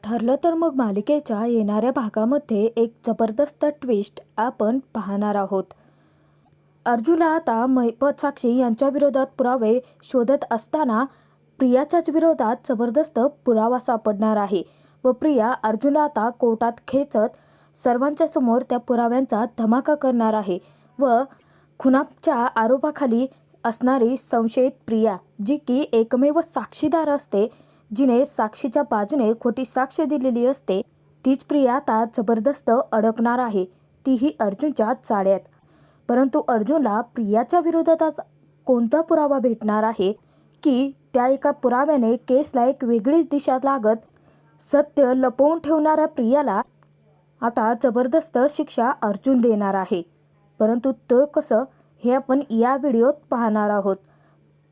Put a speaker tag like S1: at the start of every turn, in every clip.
S1: ठरलं तर मग मालिकेच्या येणाऱ्या भागामध्ये एक जबरदस्त ट्विस्ट आपण पाहणार आहोत। अर्जुनला आता महिपत साक्षी यांच्या विरोधात पुरावे शोधत असताना प्रियाच्याच विरोधात जबरदस्त पुरावा सापडणार आहे व प्रिया अर्जुनला आता कोर्टात खेचत सर्वांच्या समोर त्या पुराव्यांचा धमाका करणार आहे व खुनाच्या आरोपाखाली असणारी संशयित प्रिया, जी की एकमेव साक्षीदार असते, जिने साक्षीच्या बाजूने खोटी साक्ष दिलेली असते, तीच प्रिया आता जबरदस्त अडकणार आहे, तीही अर्जुनच्या जाळ्यात। परंतु अर्जुनला प्रियाच्या विरोधात आज कोणता पुरावा भेटणार आहे की त्या एका पुराव्याने केसला एक वेगळीच दिशा लागत सत्य लपवून ठेवणाऱ्या प्रियाला आता जबरदस्त शिक्षा अर्जुन देणार आहे। परंतु तो कसं हे आपण या व्हिडिओत पाहणार आहोत,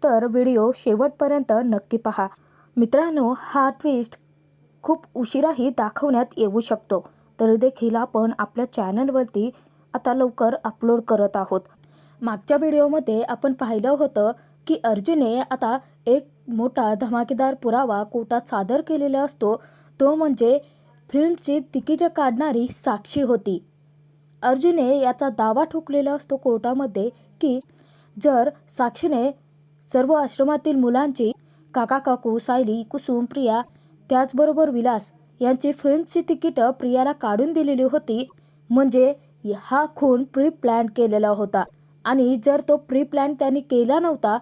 S1: तर व्हिडिओ शेवटपर्यंत नक्की पहा। मित्रांनो, हा ट्विस्ट खूप उशिराही दाखवण्यात येऊ शकतो, तर देखील आपण आपल्या चॅनलवरती आता लवकर अपलोड करत आहोत। मागच्या व्हिडिओमध्ये आपण पाहिलं होतं की अर्जुनने आता एक मोठा धमाकेदार पुरावा कोर्टात सादर केलेला असतो, तो म्हणजे फिल्मची तिकीट काढणारी साक्षी होती। अर्जुनने याचा दावा ठोकलेला असतो कोर्टामध्ये की जर साक्षीने सर्व आश्रमातील मुलांची काका काकू, सायली, कुसुम, प्रिया त्याचबरोबर विलास यांची फिल्मची तिकीटं प्रियाला काढून दिलेली होती, म्हणजे हा खून प्री प्लॅन केलेला होता आणि जर तो प्री प्लॅन त्यांनी केला नव्हता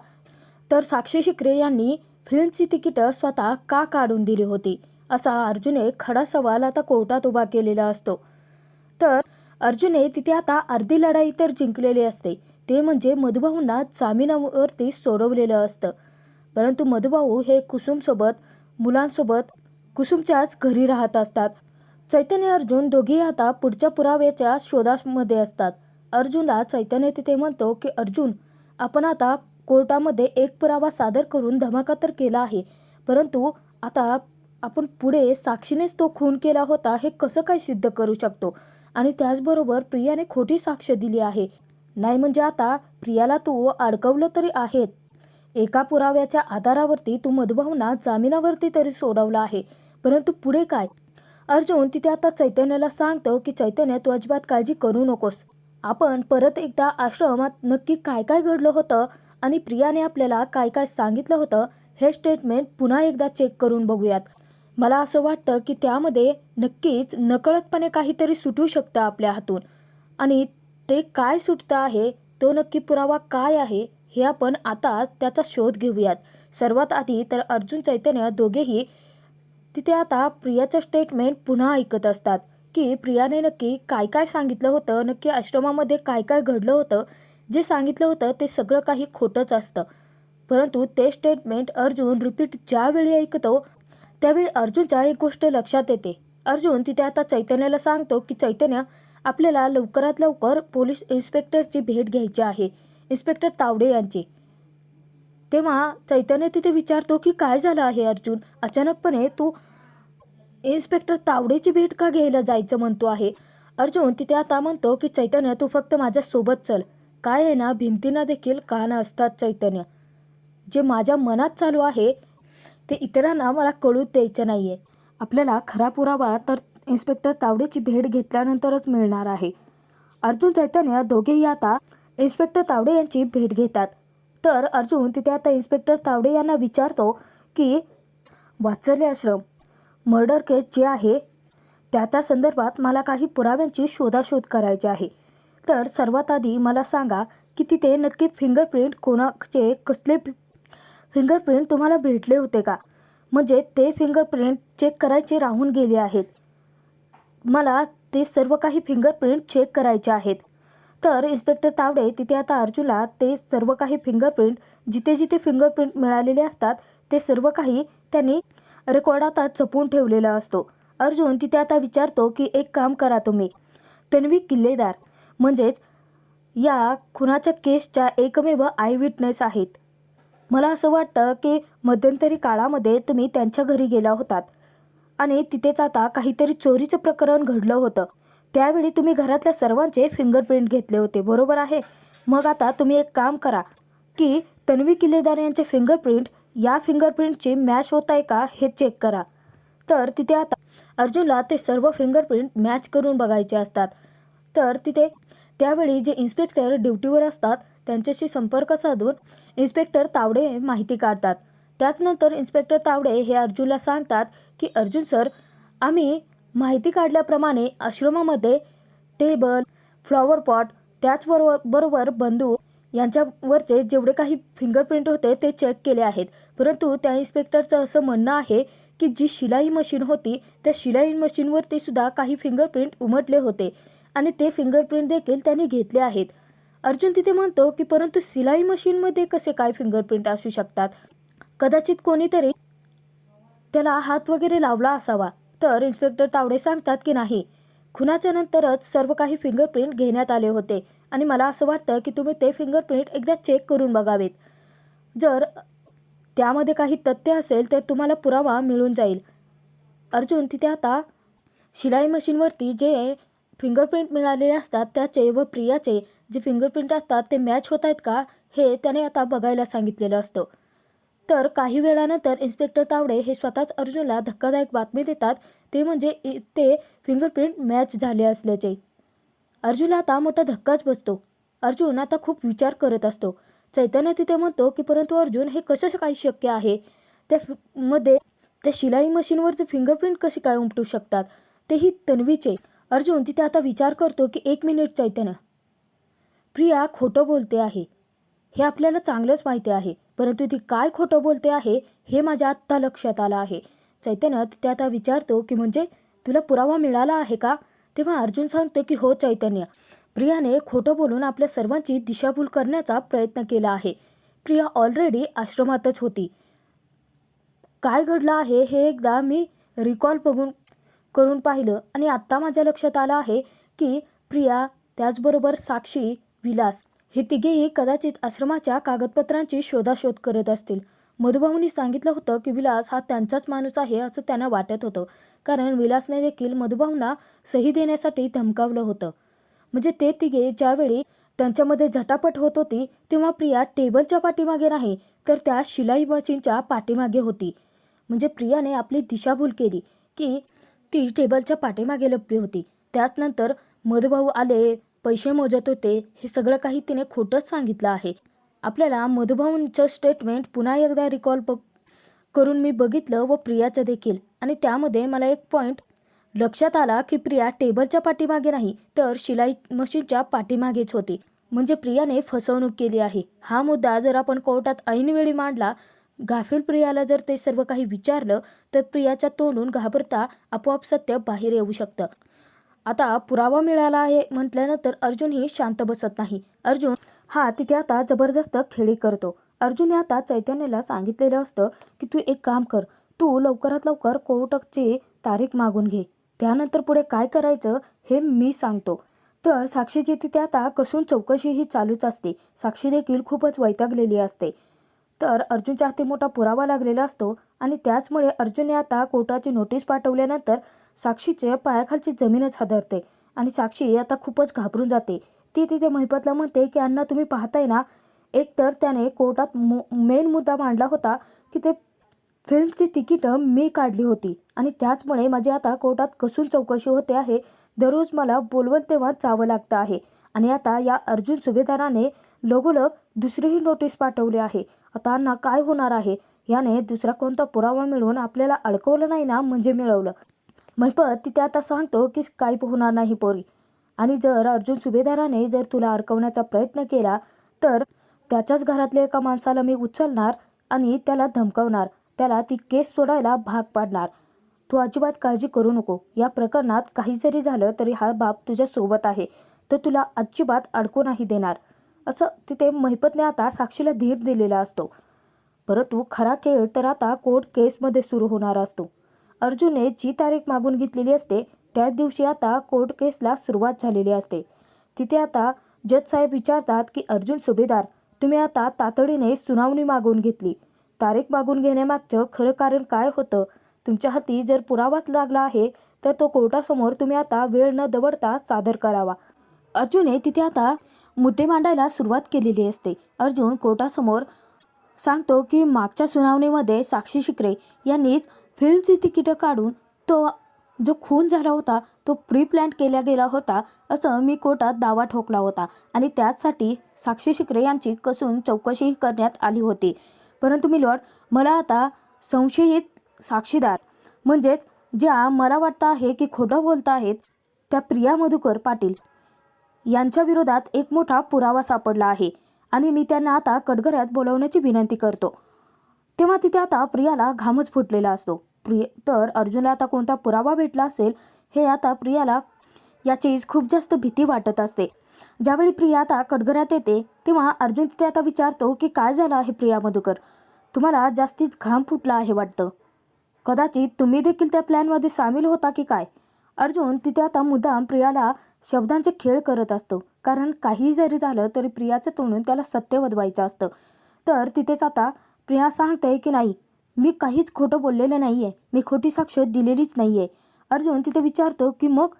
S1: तर साक्षी शिकरे यांनी फिल्मची तिकीटं स्वतः का काढून दिली होती, असा अर्जुनने खडा सवाल आता कोर्टात उभा केलेला असतो। तर अर्जुनने तिथे आता अर्धी लढाई तर जिंकलेली असते, ते म्हणजे मधुभाऊंना जामिनावरती सोडवलेलं असतं। परंतु मधुभाऊ हे कुसुमसोबत, मुलांसोबत कुसुमच्याच घरी राहत असतात। चैतन्य अर्जुन दोघेही आता पुढच्या पुराव्याच्या शोधामध्ये असतात। अर्जुनला चैतन्य तिथे म्हणतो की अर्जुन, आपण आता कोर्टामध्ये एक पुरावा सादर करून धमाका तर केला आहे, परंतु आता आपण पुढे साक्षीनेच तो खून केला होता हे कसं काय सिद्ध करू शकतो, आणि त्याचबरोबर प्रियाने खोटी साक्ष दिली आहे, नाही म्हणजे आता प्रियाला तू अडकवलं तरी आहे, एका पुराव्याच्या आधारावरती तू मधुभाऊंना जामिनावरती तरी सोडवलं आहे, परंतु पुढे काय? अर्जुन तिथे आता चैतन्याला सांगतो की चैतन्य, तू अजिबात काळजी करू नकोस, आपण परत एकदा आश्रमात नक्की काय काय घडलं होतं आणि प्रियाने आपल्याला काय काय सांगितलं होतं हे स्टेटमेंट पुन्हा एकदा चेक करून बघूयात। मला असं वाटतं की त्यामध्ये नक्कीच नकळतपणे काहीतरी सुटू शकतं आपल्या हातून, आणि ते काय सुटतं आहे, तो नक्की पुरावा काय आहे हे आपण आता त्याचा शोध घेऊयात। सर्वात आधी तर अर्जुन चैतन्य दोघेही तिथे आता प्रियाचं स्टेटमेंट पुन्हा ऐकत असतात की प्रियाने नक्की काय काय सांगितलं होतं, नक्की आश्रमामध्ये काय काय घडलं होतं। जे सांगितलं होतं ते सगळं काही खोटंच असतं, परंतु ते स्टेटमेंट अर्जुन रिपीट ज्यावेळी ऐकतो त्यावेळी अर्जुनच्या एक गोष्ट लक्षात येते। अर्जुन तिथे आता चैतन्याला सांगतो की चैतन्य, आपल्याला लवकरात लवकर पोलीस इन्स्पेक्टरची भेट घ्यायची आहे, इन्स्पेक्टर तावडे यांची। तेव्हा चैतन्य तिथे विचारतो की काय झालं आहे अर्जुन, अचानकपणे तू इन्स्पेक्टर तावडेची भेट का घ्यायला जायचं म्हणतो आहे? अर्जुन तिथे आता म्हणतो की चैतन्य, तू फक्त माझ्या सोबत चल, काय आहे ना, भिंतींना देखील कान असतात चैतन्य, जे माझ्या मनात चालू आहे ते इतरांना मला कळू द्यायचं नाहीये। आपल्याला खरा पुरावा तर इन्स्पेक्टर तावडेची भेट घेतल्यानंतरच मिळणार आहे। अर्जुन चैतन्य दोघेही आता इन्स्पेक्टर तावडे यांची भेट घेतात। तर अर्जुन तिथे आता इन्स्पेक्टर तावडे यांना विचारतो की वात्सल्य आश्रम मर्डर केस जे आहे त्याच्या संदर्भात मला काही पुराव्यांची शोधाशोध करायची आहे, तर सर्वात आधी मला सांगा की तिथे नक्की फिंगरप्रिंट कोणाचे, कसले फिंगरप्रिंट तुम्हाला भेटले होते का, म्हणजे ते फिंगरप्रिंट चेक करायचे राहून गेले आहेत, मला ते सर्व काही फिंगरप्रिंट चेक करायचे आहेत। तर इन्स्पेक्टर तावडे तिथे आता अर्जुनला ते सर्व काही फिंगरप्रिंट, जिथे जिथे फिंगरप्रिंट मिळालेले असतात ते सर्व काही त्यांनी रेकॉर्डात जपून ठेवलेला असतो। अर्जुन तिथे आता विचारतो की एक काम करा तुम्ही, तन्वी किल्लेदार म्हणजेच या खुनाच्या केसच्या एकमेव आय विटनेस आहेत, मला असं वाटतं की मध्यंतरी काळामध्ये तुम्ही त्यांच्या घरी गेला होतात आणि तिथेच आता काहीतरी चोरीचं प्रकरण घडलं होतं, त्यावेळी तुम्ही घरातल्या सर्वांचे फिंगरप्रिंट घेतले होते, बरोबर आहे? मग आता तुम्ही एक काम करा की तन्वी किल्लेदार यांचे फिंगरप्रिंट या फिंगरप्रिंटची मॅच होत आहे का हे चेक करा। तर तिथे आता अर्जुनला ते सर्व फिंगरप्रिंट मॅच करून बघायचे असतात. तर तिथे त्यावेळी जे इन्स्पेक्टर ड्युटीवर असतात त्यांच्याशी संपर्क साधून इन्स्पेक्टर तावडे माहिती काढतात. त्याचनंतर इन्स्पेक्टर तावडे हे अर्जुनला सांगतात की अर्जुन सर, आम्ही माहिती काढल्याप्रमाणे आश्रमामध्ये टेबल, फ्लॉवर पॉट, त्याचबरोबर बंदूक यांच्यावरचे जेवढे काही फिंगरप्रिंट होते ते चेक केले आहेत. परंतु त्या इन्स्पेक्टरचं असं म्हणणं आहे की जी शिलाई मशीन होती त्या शिलाई मशीनवरती सुद्धा काही फिंगरप्रिंट उमटले होते आणि ते फिंगरप्रिंट देखील त्यांनी घेतले आहेत. अर्जुन तिथे म्हणतो की परंतु शिलाई मशीनमध्ये कसे काय फिंगरप्रिंट असू शकतात? कदाचित कोणीतरी त्याला हात वगैरे लावला असावा. तर इन्स्पेक्टर तावडे सांगतात की नाही, खुनाच्या नंतरच सर्व काही फिंगरप्रिंट घेण्यात आले होते आणि मला असं वाटतं की तुम्ही ते फिंगरप्रिंट एकदा चेक करून बघावेत. जर त्यामध्ये काही तथ्य असेल तर तुम्हाला पुरावा मिळून जाईल. अर्जुन तिथे आता शिलाई मशीनवरती जे फिंगरप्रिंट मिळालेले असतात त्याचे व प्रियाचे जे फिंगरप्रिंट असतात ते मॅच होत आहेत का हे त्याने आता बघायला सांगितलेलं असतं. तर काही वेळानंतर इन्स्पेक्टर तावडे हे स्वतःच अर्जुनला धक्कादायक बातमी देतात, ते म्हणजे ते फिंगरप्रिंट मॅच झाले असल्याचे. अर्जुनला आता मोठा धक्काच बसतो. अर्जुन आता खूप विचार करत असतो. चैतन्य तिथे म्हणतो की परंतु अर्जुन, हे कसं काही शक्य आहे? त्या शिलाई मशीनवरचे फिंगरप्रिंट कसे काय उमटू शकतात, तेही तन्वीचे. अर्जुन तिथे आता विचार करतो की 1 मिनिट चैतन्य, प्रिया खोटं बोलते आहे हे आपल्याला चांगलंच माहिती आहे, परंतु ती काय खोटं बोलते आहे हे माझ्या आत्ता लक्षात आलं आहे. चैतन्य तिथे आता विचारतो की म्हणजे तुला पुरावा मिळाला आहे का? तेव्हा अर्जुन सांगतो की हो चैतन्य, प्रियाने खोटं बोलून आपल्या सर्वांची दिशाभूल करण्याचा प्रयत्न केला आहे. प्रिया ऑलरेडी आश्रमातच होती. काय घडलं आहे हे एकदा मी रिकॉल करून पाहिलं आणि आत्ता माझ्या लक्षात आलं आहे की प्रिया त्याचबरोबर साक्षी, विलास हे तिघेही कदाचित आश्रमाच्या कागदपत्रांची शोधाशोध करत असतील. मधुभाऊंनी सांगितलं होतं की विलास हा त्यांचाच माणूस आहे असं त्यांना वाटत होतं, कारण विलासने देखील मधुभाऊंना सही देण्यासाठी धमकावलं होतं. म्हणजे ते तिघे ज्यावेळी त्यांच्यामध्ये झटापट होत होती तेव्हा प्रिया टेबलच्या पाठीमागे नाही तर त्या शिलाई मशीनच्या पाठीमागे होती. म्हणजे प्रियाने आपली दिशाभूल केली की ती टेबलच्या पाठीमागे लपली होती. त्याचनंतर मधुभाऊ आले, पैसे मोजत होते, हे सगळं काही तिने खोटंच सांगितलं आहे. आपल्याला मधुभाऊंचं स्टेटमेंट पुन्हा एकदा रिकॉल करून मी बघितलं व प्रियाचं देखील, आणि त्यामध्ये मला एक पॉईंट लक्षात आला की प्रिया टेबलच्या पाठीमागे नाही तर शिलाई मशीनच्या पाठीमागेच होती. म्हणजे प्रियाने फसवणूक केली आहे. हा मुद्दा जर आपण कोर्टात ऐनवेळी मांडला, गाफील प्रियाला जर ते सर्व काही विचारलं तर प्रियाच्या तोंडून घाबरता आपोआप सत्य बाहेर येऊ शकतं. आता पुरावा मिळाला आहे म्हटल्यानंतर अर्जुनही शांत बसत नाही. अर्जुन हा तिथे आता जबरदस्त खेळी करतो. अर्जुनने आता चैतन्यला सांगितलेलं असतं की तू एक काम कर, तू लवकरात लवकर कोर्टाची तारीख मागून घे, त्यानंतर पुढे काय करायचं हे मी सांगतो. तर साक्षीची तिथे आता कसून चौकशी ही चालूच असते. साक्षी देखील खूपच वैतागलेली असते. तर अर्जुनच्या हाती मोठा पुरावा लागलेला असतो आणि त्याचमुळे अर्जुनने आता कोर्टाची नोटीस पाठवल्यानंतर साक्षीच्या पायाखालची जमीनच हादरते आणि साक्षी आता खूपच घाबरून जाते. ती तिथे महिपतला म्हणते की अण्णा, तुम्ही पाहताय ना, एकतर त्याने कोर्टात मेन मुद्दा मांडला होता की ते फिल्मची तिकीटं मी काढली होती आणि त्याचमुळे माझी आता कोर्टात कसून चौकशी होते आहे. दररोज मला बोलवल तेव्हा जावं लागतं आहे. आणि आता या अर्जुन सुभेदाराने लगोलग दुसरीही नोटीस पाठवली आहे. आता अण्णा काय होणार आहे? याने दुसरा कोणता पुरावा मिळवून आपल्याला अडकवलं नाही ना, म्हणजे मिळवलं. महिपत तिथे आता सांगतो की काही होणार नाही पोरी, आणि जर अर्जुन सुभेदाराने जर तुला अडकवण्याचा प्रयत्न केला तर त्याच्याच घरातल्या एका माणसाला मी उचलणार आणि त्याला धमकावणार, त्याला ती केस सोडायला भाग पाडणार. तू अजिबात काळजी करू नको. या प्रकरणात काही जरी झालं तरी हा बाप तुझ्या सोबत आहे, तर तुला अजिबात अडकू नाही देणार, असं तिथे महिपतने आता साक्षीला धीर दिलेला असतो. परंतु खरा खेळ तर आता कोर्ट केसमध्ये सुरू होणार असतो. अर्जुनने जी तारीख मागून घेतलेली असते त्याच दिवशी आता कोर्ट केसला सुरुवात झालेली असते. तिथे आता जज साहेब विचारतात की अर्जुन सुभेदार, तुम्ही आता तातडीने सुनावणी मागून घेतली, तारीख मागून घेण्यामागचं खरं कारण काय होतं? तुमच्या हाती जर पुरावाच लागला आहे तर तो कोर्टासमोर तुम्ही आता वेळ न दवडता सादर करावा. अर्जुनने तिथे आता मुद्दे मांडायला सुरुवात केलेली असते. अर्जुन कोर्टासमोर सांगतो की मागच्या सुनावणीमध्ये साक्षी शिकरे यांनीच फिल्मची तिकीटं काढून तो जो खून झाला होता तो प्री प्लॅन केला गेला होता असं मी कोर्टात दावा ठोकला होता आणि त्याचसाठी साक्षी शिकरे यांची कसून चौकशीही करण्यात आली होती. परंतु मिलॉर्ड, मला आता संशयित साक्षीदार म्हणजेच ज्या मला वाटतं आहे की खोटं बोलत आहेत त्या प्रिया मधुकर पाटील यांच्या विरोधात एक मोठा पुरावा सापडला आहे आणि मी त्यांना आता कटघऱ्यात बोलवण्याची विनंती करतो. तेव्हा तिथे आता प्रियाला घामच फुटलेला असतो. तर अर्जुनला आता कोणता पुरावा भेटला असेल हे आता प्रियाला याचीच खूप जास्त भीती वाटत असते. ज्यावेळी प्रिया आता कटघऱ्यात येते तेव्हा अर्जुन तिथे आता विचारतो की काय झालं आहे प्रिया मधुकर, तुम्हाला जास्तीच घाम फुटला आहे वाटतं, कदाचित तुम्ही देखील त्या प्लॅनमध्ये सामील होता की काय. अर्जुन तिथे आता मुद्दाम प्रियाला शब्दांचे खेळ करत असतो, कारण काही जरी झालं तरी प्रियाच्या तोंडून त्याला सत्य वदवायचं असतं. तर तिथेच आता प्रिया सांगते की नाही, मी काहीच खोटं बोललेलं नाही आहे, मी खोटी साक्ष दिलेलीच नाही आहे. अर्जुन तिथे विचारतो की मग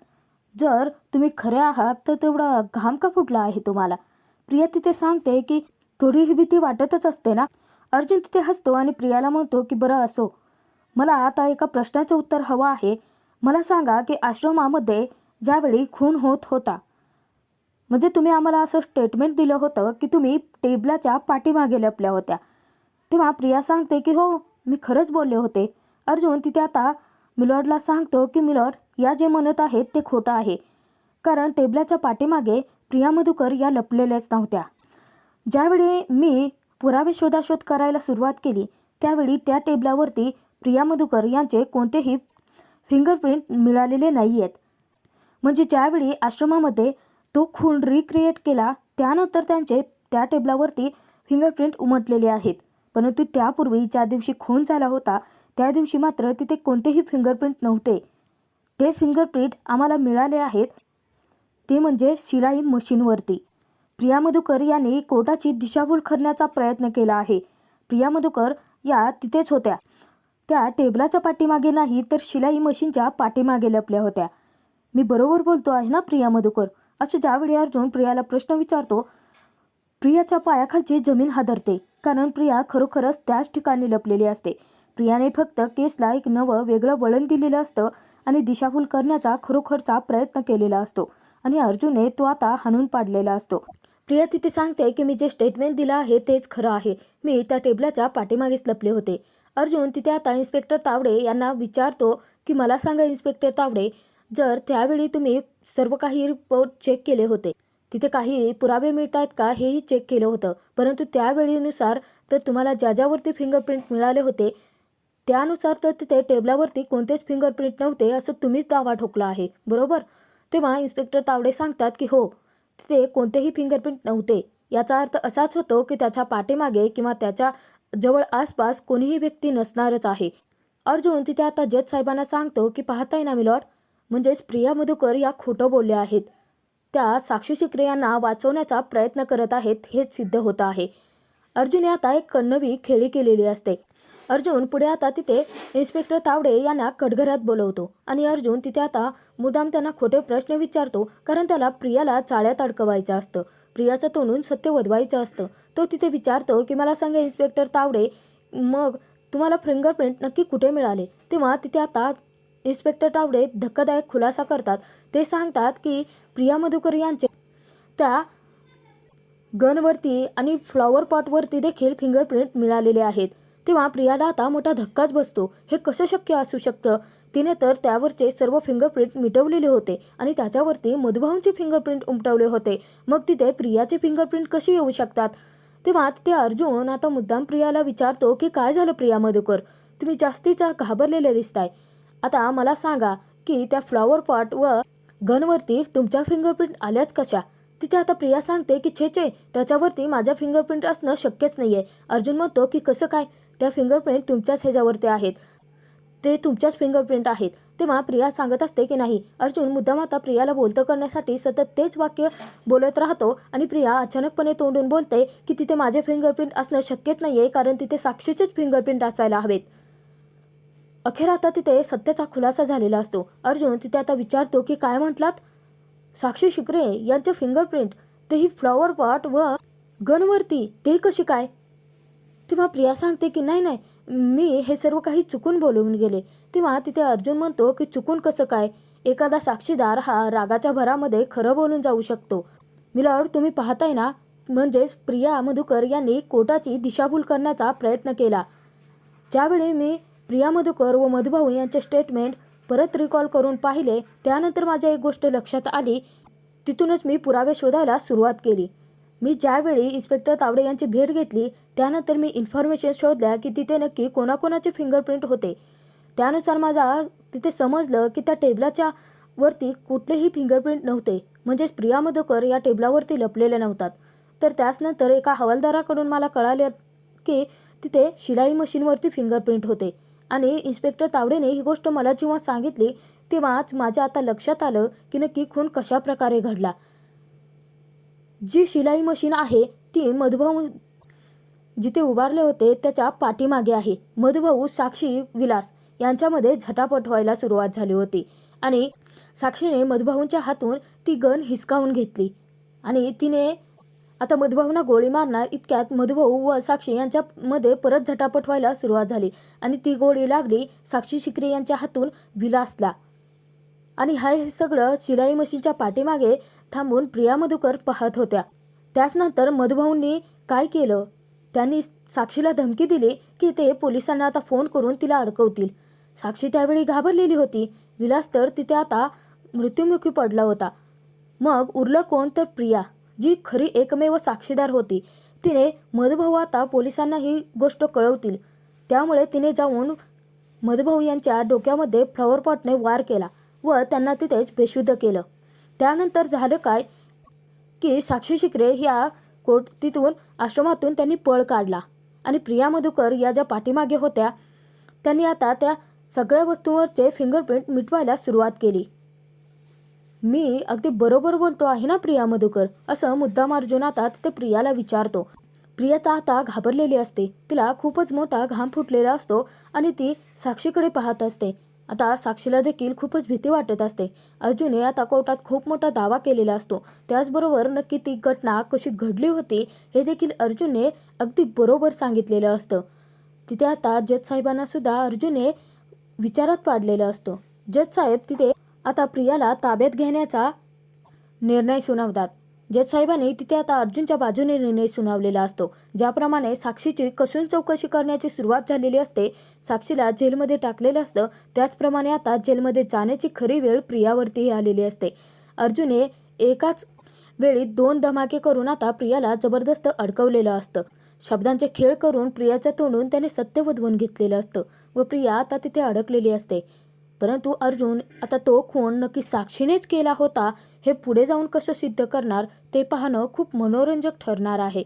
S1: जर तुम्ही खरे आहात तर तेवढा घाम का फुटला आहे तुम्हाला. प्रिया तिथे सांगते की थोडी ही भीती वाटतच असते ना. अर्जुन तिथे हसतो आणि प्रियाला म्हणतो की बरं असो, मला आता एका प्रश्नाचं उत्तर हवं आहे. मला सांगा की आश्रमामध्ये ज्यावेळी खून होत होता, म्हणजे तुम्ही आम्हाला असं स्टेटमेंट दिलं होतं की तुम्ही टेबलाच्या पाठीमागे लपल्या होत्या, तेव्हा प्रिया सांगते की हो, मी खरंच बोलले होते. अर्जुन तिथे आता मिलॉर्डला सांगतो की मिलॉर्ड, या जे म्हणत आहेत ते खोटं आहे, कारण टेबलाच्या पाठीमागे प्रिया मधुकर या लपलेल्याच नव्हत्या. ज्यावेळी मी पुरावे शोधाशोध करायला सुरुवात केली त्यावेळी त्या टेबलावरती प्रिया मधुकर यांचे कोणतेही फिंगरप्रिंट मिळालेले नाही आहेत. म्हणजे ज्यावेळी आश्रमामध्ये तो खून रिक्रिएट केला त्यानंतर त्यांचे त्या टेबलावरती फिंगरप्रिंट उमटलेले आहेत. परंतु त्यापूर्वी ज्या दिवशी खून झाला होता त्या दिवशी मात्र तिथे कोणतेही फिंगरप्रिंट नव्हते. ते फिंगरप्रिंट आम्हाला मिळाले आहेत ते म्हणजे शिलाई मशीनवरती. प्रिया मधुकर यांनी कोर्टाची दिशाभूल करण्याचा प्रयत्न केला आहे. प्रिया मधुकर या तिथेच होत्या, त्या टेबलाच्या पाठीमागे नाही तर शिलाई मशीनच्या पाठीमागे लपल्या होत्या. मी बरोबर बोलतो आहे ना प्रिया मधुकर. असं ज्यावेळी अर्जुन प्रियाला प्रश्न विचारतो प्रियाच्या पायाखालची जमीन हादरते, कारण प्रिया खरोखरच त्याच ठिकाणी लपलेली असते. प्रियाने फक्त केसला एक नवं वेगळं वळण दिलेलं असतं आणि दिशाभूल करण्याचा खरोखरचा प्रयत्न केलेला असतो आणि अर्जुनने तो आता हाणून पाडलेला असतो. प्रिया तिथे सांगते की मी जे स्टेटमेंट दिलं आहे तेच खरं आहे, मी त्या टेबलाच्या पाठीमागेच लपले होते. अर्जुन तिथे आता इन्स्पेक्टर तावडे यांना विचारतो की मला सांगा इन्स्पेक्टर तावडे, जर त्यावेळी तुम्ही सर्व काही रिपोर्ट चेक केले होते, तिथे काही पुरावे मिळत आहेत का हेही चेक केलं होतं, परंतु त्यावेळीनुसार तर तुम्हाला ज्यावरती फिंगरप्रिंट मिळाले होते त्यानुसार तर तिथे टेबलावरती कोणतेच फिंगरप्रिंट नव्हते असं तुम्हीच दावा ठोकला आहे, बरोबर. तेव्हा इन्स्पेक्टर तावडे सांगतात की हो, तिथे कोणतेही फिंगरप्रिंट नव्हते. याचा अर्थ असाच होतो की त्याच्या पाठीमागे किंवा त्याच्या जवळ आसपास कोणीही व्यक्ती नसणारच आहे. अर्जुन तिथे आता जज साहेबांना सांगतो की पाहताय ना मिलॉर्ड, म्हणजेच प्रिया मधुकर या खोटं बोलल्या आहेत, त्या साक्षी शिकरे यांना वाचवण्याचा प्रयत्न करत आहेत हेच सिद्ध होतं आहे. अर्जुनने आता एक नवी खेळी केलेली असते. अर्जुन पुढे आता तिथे इन्स्पेक्टर तावडे यांना कटघऱ्यात बोलवतो आणि अर्जुन तिथे आता मुद्दाम त्यांना खोटे प्रश्न विचारतो, कारण त्याला प्रियाला चाळ्यात अडकवायचं असतं, प्रियाचं तोंडून सत्य वदवायचं असतं. तो तिथे विचारतो की मला सांगा इन्स्पेक्टर तावडे, मग तुम्हाला फिंगरप्रिंट नक्की कुठे मिळाले. तेव्हा तिथे आता इन्स्पेक्टर तावडे धक्कादायक खुलासा करतात. ते सांगतात की प्रिया मधुकर यांचे त्या गनवरती आणि फ्लॉवर पॉटवरती देखील फिंगरप्रिंट मिळालेले आहेत. तेव्हा प्रियाला आता मोठा धक्काच बसतो. हे कसं शक्य असू शकतं, तिने तर त्यावरचे सर्व फिंगरप्रिंट मिटवलेले होते आणि त्याच्यावरती मधुभाऊंचे फिंगरप्रिंट उमटवले होते, मग तिथे प्रियाचे फिंगरप्रिंट कसे येऊ शकतात. तेव्हा तिथे अर्जुन आता मुद्दाम प्रियाला विचारतो की काय झालं प्रिया मधुकर, तुम्ही जास्तीचा घाबरलेले दिसताय. आता मला सांगा की त्या फ्लॉवर पॉट व गनवरती तुमच्या फिंगरप्रिंट आल्याच कशा. तिथे आता प्रिया सांगते की छे त्याच्यावरती माझ्या फिंगरप्रिंट असणं शक्यच नाही आहे. अर्जुन म्हणतो की कसं काय, त्या फिंगरप्रिंट तुमच्याच ह्याच्यावरती आहेत, ते तुमच्याच फिंगरप्रिंट आहेत. तेव्हा प्रिया सांगत असते की नाही. अर्जुन मुद्दाम आता प्रियाला बोलतं करण्यासाठी सतत तेच वाक्य बोलत राहतो आणि प्रिया अचानकपणे तोंडून बोलते की तिथे माझे फिंगरप्रिंट असणं शक्यच नाही आहे, कारण तिथे साक्षीचेच फिंगरप्रिंट असायला हवेत. अखेर आता तिथे सत्याचा खुलासा झालेला असतो. अर्जुन तिथे आता विचारतो की काय म्हटलात, साक्षी शिकरे यांचे फिंगरप्रिंट, तेही फ्लॉवर पॉट व गनवरती, ते कशी काय. तेव्हा प्रिया सांगते की नाही नाही, मी हे सर्व काही चुकून बोलून गेले. तेव्हा तिथे अर्जुन म्हणतो की चुकून कसं काय? एखादा साक्षीदार हा रागाच्या भरामध्ये खरं बोलून जाऊ शकतो. मिलॉर्ड, तुम्ही पाहताय ना, म्हणजेच प्रिया मधुकर यांनी कोर्टाची दिशाभूल करण्याचा प्रयत्न केला. ज्यावेळी मी प्रिया मधुकर व मधुभाऊ यांचे स्टेटमेंट परत रिकॉल करून पाहिले, त्यानंतर माझ्या एक गोष्ट लक्षात आली. तिथूनच मी पुरावे शोधायला सुरुवात केली. मी ज्यावेळी इन्स्पेक्टर तावडे यांची भेट घेतली, त्यानंतर मी इन्फॉर्मेशन शोधल्या की तिथे नक्की कोणाकोणाचे फिंगरप्रिंट होते. त्यानुसार माझा तिथे समजलं की त्या टेबलाच्या वरती कुठलेही फिंगरप्रिंट नव्हते, म्हणजेच प्रिया मधुकर या टेबलावरती लपलेल्या नव्हतात. तर त्याचनंतर एका हवालदाराकडून मला कळाले की तिथे शिलाई मशीनवरती फिंगरप्रिंट होते. आणि इन्स्पेक्टर तावडेने ही गोष्ट मला जेव्हा सांगितली, तेव्हाच माझ्या आता लक्षात आलं की नक्की खून कशा प्रकारे घडला. जी शिलाई मशीन आहे ती मधुभाऊ जिथे उभारले होते त्याच्या पाठीमागे आहे. मधुभाऊ साक्षी विलास यांच्यामध्ये झटापट व्हायला सुरुवात झाली होती आणि साक्षीने मधुभाऊंच्या हातून ती गन हिसकावून घेतली आणि तिने आता मधुभाऊंना गोळी मारणार इतक्यात मधुभाऊ व साक्षी यांच्यामध्ये परत झटापट व्हायला सुरुवात झाली आणि ती गोळी लागली साक्षी शिकरे यांच्या हातून विलासला. आणि हे सगळं शिलाई मशीनच्या पाठीमागे थांबून प्रिया मधुकर पाहत होत्या. त्याचनंतर मधुभाऊंनी काय केलं, त्यांनी साक्षीला धमकी दिली की ते पोलिसांना आता फोन करून तिला अडकवतील. साक्षी त्यावेळी घाबरलेली होती. विलास तर तिथे आता मृत्युमुखी पडला होता. मग उरलं कोण तर प्रिया, जी खरी एकमेव साक्षीदार होती. तिने मधुभाऊ आता पोलिसांना ही गोष्ट कळवतील, त्यामुळे तिने जाऊन मधुभाऊ यांच्या डोक्यामध्ये फ्लॉवर पॉटने वार केला व त्यांना तिथेच बेशुद्ध केलं. त्यानंतर झालं काय की साक्षी शिकरे ह्या तिथून आश्रमातून त्यांनी पळ काढला आणि प्रिया मधुकर या ज्या पाठीमागे होत्या त्यांनी आता त्या सगळ्या वस्तूंवरचे फिंगरप्रिंट मिटवायला सुरुवात केली. मी अगदी बरोबर बोलतो आहे ना प्रिया मधुकर, असं मुद्दाम अर्जुन आता ते प्रियाला विचारतो. प्रिया तर आता घाबरलेली असते. तिला खूपच मोठा घाम फुटलेला असतो आणि ती साक्षीकडे पाहत असते. आता साक्षीला देखील खूपच भीती वाटत असते. अर्जुनने आता कोर्टात खूप मोठा दावा केलेला असतो. त्याचबरोबर नक्की ती घटना कशी घडली होती हे देखील अर्जुनने अगदी बरोबर सांगितलेलं असतं. तिथे आता जज साहेबांना सुद्धा अर्जुनने विचारात पाडलेलं असतं. जज साहेब तिथे आता प्रियाला ताब्यात घेण्याचा निर्णय सुनावतात. जज साहेबांनी तिथे आता अर्जुनच्या बाजूने निर्णय सुनावलेला असतो. ज्याप्रमाणे साक्षीची कसून चौकशी करण्याची सुरुवात झालेली असते, साक्षीला जेलमध्ये टाकलेलं असतं, त्याचप्रमाणे आता जेलमध्ये जाण्याची खरी वेळ प्रियावरतीही आलेली असते. अर्जुनने एकाच वेळी 2 धमाके करून आता प्रियाला जबरदस्त अडकवलेलं असतं. शब्दांचे खेळ करून प्रियाच्या तोंडून त्याने सत्य वधवून घेतलेलं असतं व प्रिया आता तिथे अडकलेली असते. परंतु अर्जुन आता तो खून नक्की साक्षीनेच केला होता हे पुढे जाऊन कसं सिद्ध करणार ते पाहणं खूप मनोरंजक ठरणार आहे.